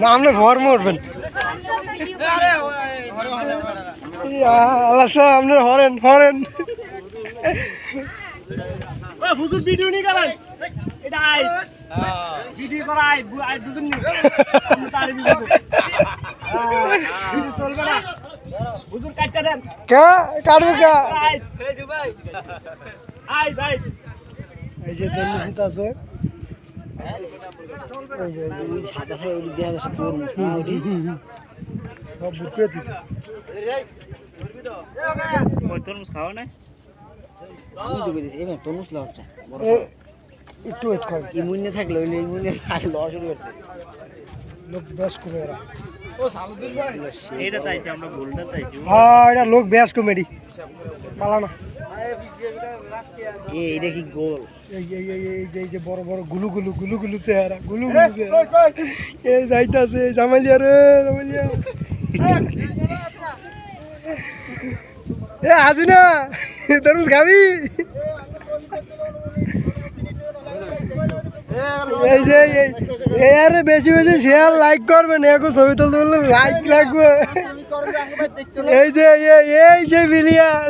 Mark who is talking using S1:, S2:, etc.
S1: নাম না ভর মরবেন আল্লাহ আপনার হরেন হরেন ভিডিও নিয়ে গেলেন এটা ভিডিও করা দুদিন চলবে না হুজুর কাটটা দেন কে কাটবে কে এই যে তেমনি আছে একটু ওয়েট কর ইমুনে থাকলে ইমুনে থাকলে শুরু করতে লোক বেশ করে এরা হ্যাঁ এটা লোক বেশ কমেডি পালানো
S2: এটা কি গোল
S1: এই যে বড় বড় গুলু গুলু গুলু গুলু চেহারা গুলু গুলু এই যাইতাছে জামালিয়া রে জামালিয়া এ আসি না তরমুজ খাবি এই যে এই আরে বেশি বেশি শেয়ার লাইক করবেন এখন ছবি তুলতে বললে লাইক লাগবে এই যে বিলিয়ার